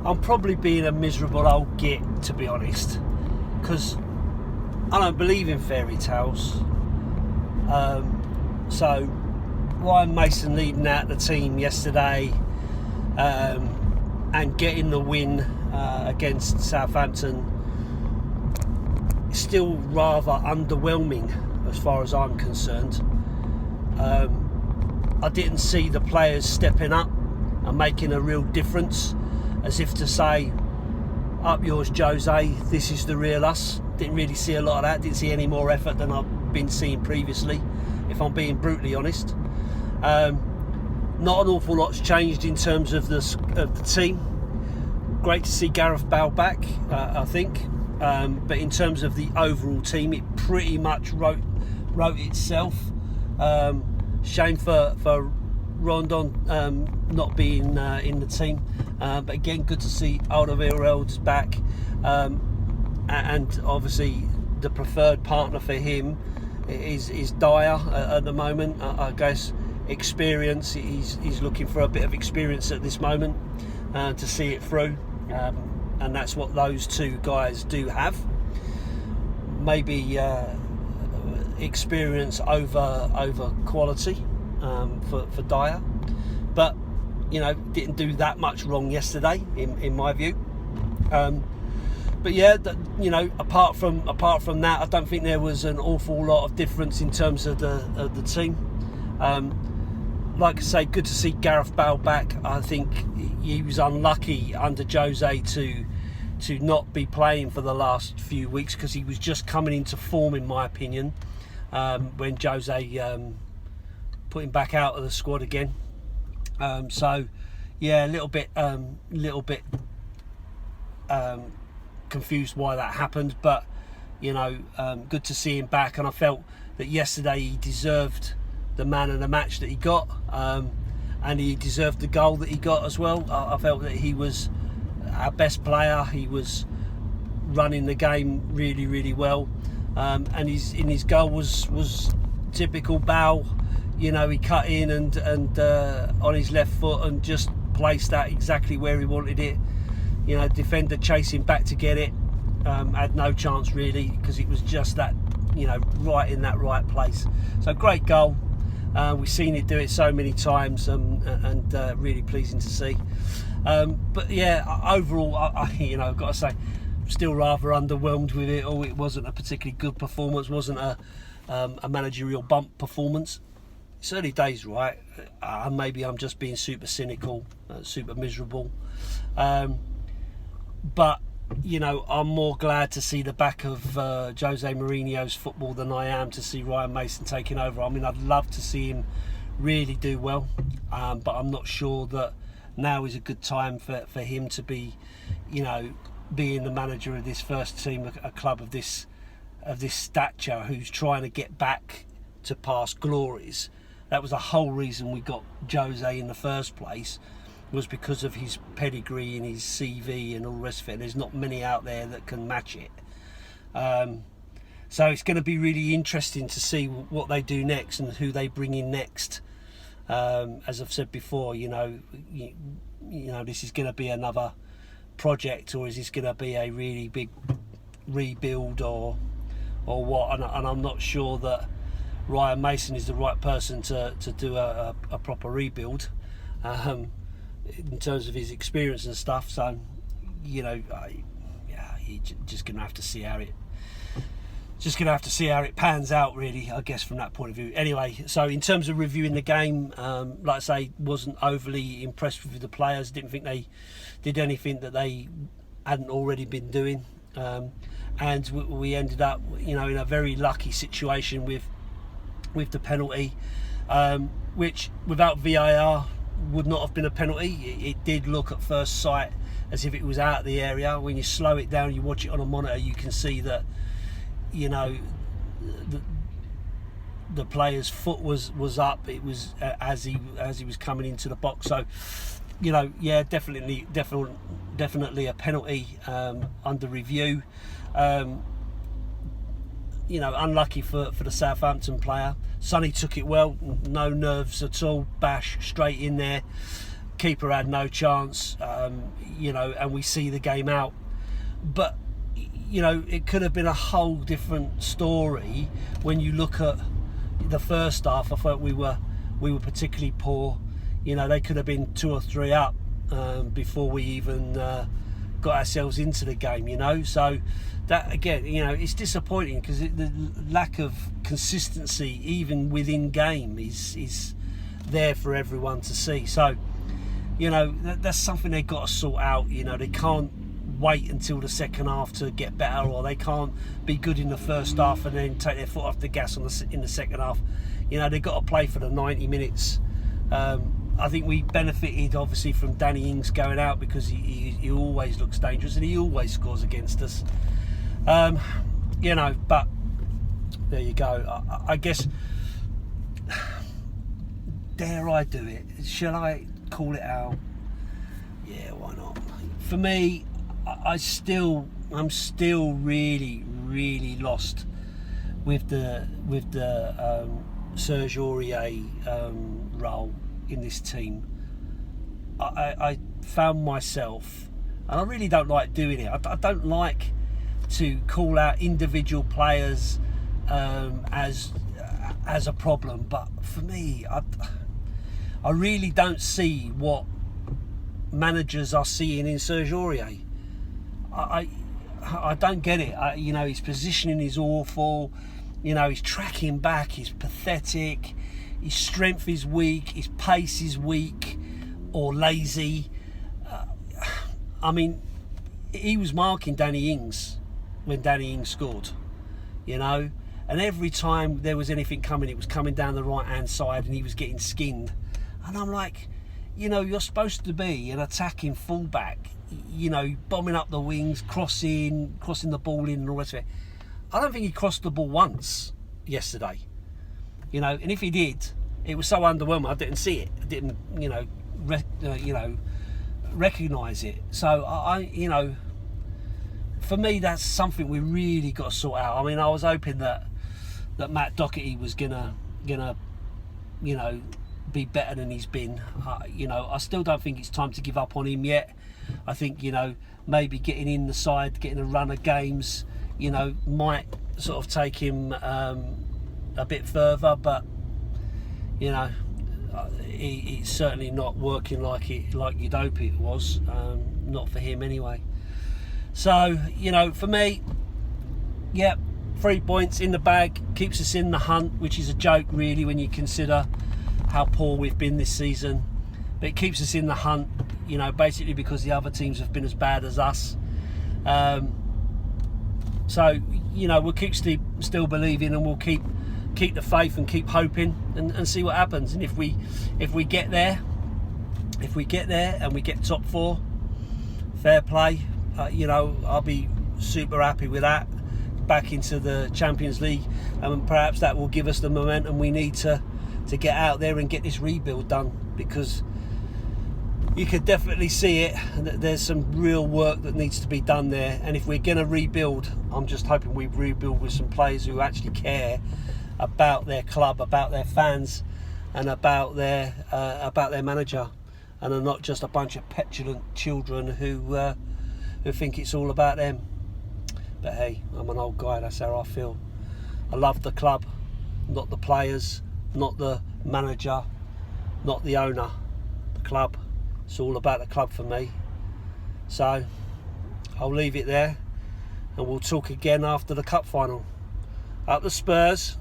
I'm probably being a miserable old git, to be honest, because I don't believe in fairy tales. So Ryan Mason leading out the team yesterday and getting the win against Southampton is still rather underwhelming as far as I'm concerned. I didn't see the players stepping up and making a real difference, as if to say, up yours Jose, this is the real us. Didn't really see a lot of that, didn't see any more effort than I've been seeing previously, if I'm being brutally honest. Not an awful lot's changed in terms of the team. Great to see Gareth Bale back, I think. But in terms of the overall team, it pretty much wrote itself. Shame for Rondon not being in the team. But again, good to see Alderweireld's back. And obviously the preferred partner for him is Dyer at the moment. I guess experience, he's looking for a bit of experience at this moment to see it through, and that's what those two guys do have. Maybe experience over quality for Dyer, but didn't do that much wrong yesterday in my view. But yeah, apart from that, I don't think there was an awful lot of difference in terms of the team. Like I say, good to see Gareth Bale back. I think he was unlucky under Jose to not be playing for the last few weeks, because he was just coming into form, in my opinion, when Jose put him back out of the squad again. So yeah, a little bit confused why that happened, but good to see him back, and I felt that yesterday he deserved the man of the match that he got, and he deserved the goal that he got as well. I felt that he was our best player. He was running the game really, really well, and his goal was typical Bale. He cut in and on his left foot and just placed that exactly where he wanted it. Defender chasing back to get it, had no chance really, because it was just that, right in that right place. So great goal. We've seen it do it so many times, and really pleasing to see. But yeah, overall, I've got to say, still rather underwhelmed with it. It wasn't a particularly good performance. Wasn't a managerial bump performance. It's early days, right? Maybe I'm just being super cynical, super miserable. But I'm more glad to see the back of Jose Mourinho's football than I am to see Ryan Mason taking over. I mean, I'd love to see him really do well, but I'm not sure that now is a good time for him to be, being the manager of this first team, a club of this stature, who's trying to get back to past glories. That was the whole reason we got Jose in the first place, was because of his pedigree and his CV and all the rest of it. There's not many out there that can match it. So it's going to be really interesting to see what they do next and who they bring in next. As I've said before, this is going to be another project, or is this going to be a really big rebuild or what? And I'm not sure that Ryan Mason is the right person to do a proper rebuild. In terms of his experience and stuff, so you're just gonna have to see how it pans out, really, I guess, from that point of view. Anyway, so in terms of reviewing the game, like I say, wasn't overly impressed with the players. Didn't think they did anything that they hadn't already been doing, and we ended up, in a very lucky situation with the penalty, which without VAR would not have been a penalty. It did look at first sight as if it was out of the area. When you slow it down, you watch it on a monitor, you can see that the player's foot was up. It was as he was coming into the box. So definitely a penalty under review. Unlucky for the Southampton player. Sonny took it well, no nerves at all, bash straight in there, keeper had no chance, and we see the game out. But it could have been a whole different story when you look at the first half. I thought we were particularly poor. They could have been 2 or 3 up before we even got ourselves into the game. So that again, it's disappointing because the lack of consistency, even within game, is there for everyone to see. So that's something they've got to sort out. They can't wait until the second half to get better, or they can't be good in the first half and then take their foot off the gas in the second half. They've got to play for the 90 minutes. I think we benefited obviously from Danny Ings going out because he always looks dangerous and he always scores against us. But there you go. I guess, dare I do it? Shall I call it out? Yeah, why not? For me, I'm still really, really lost with the Serge Aurier role in this team. I found myself, and I really don't like doing it. I don't like to call out individual players as a problem, but for me, I really don't see what managers are seeing in Serge Aurier. I don't get it. His positioning is awful. His tracking back is pathetic. His strength is weak. His pace is weak or lazy. He was marking Danny Ings when Danny Ings scored, and every time there was anything coming, it was coming down the right-hand side and he was getting skinned. And I'm like, you're supposed to be an attacking fullback, bombing up the wings, crossing the ball in and all the rest of it. I don't think he crossed the ball once yesterday. And if he did, it was so underwhelming. I didn't see it. I didn't, recognise it. So for me, that's something we really got to sort out. I was hoping that Matt Doherty was gonna, be better than he's been. I still don't think it's time to give up on him yet. I think maybe getting in the side, getting a run of games, might sort of take him a bit further, but it's certainly not working like you'd hope it was. Not for him anyway. So for me, 3 points in the bag keeps us in the hunt, which is a joke really when you consider how poor we've been this season. But it keeps us in the hunt, basically because the other teams have been as bad as us. So we'll keep still believing, and we'll keep the faith and keep hoping and see what happens. And if we get there and we get top 4, fair play. I'll be super happy with that. Back into the Champions League, and perhaps that will give us the momentum we need to get out there and get this rebuild done, because you could definitely see it. There's some real work that needs to be done there, and if we're going to rebuild, I'm just hoping we rebuild with some players who actually care about their club, about their fans, and about their manager, and are not just a bunch of petulant children who think it's all about them. But hey, I'm an old guy, that's how I feel. I love the club, not the players, not the manager, not the owner. The club. It's all about the club for me. So I'll leave it there, and we'll talk again after the cup final. Up the Spurs.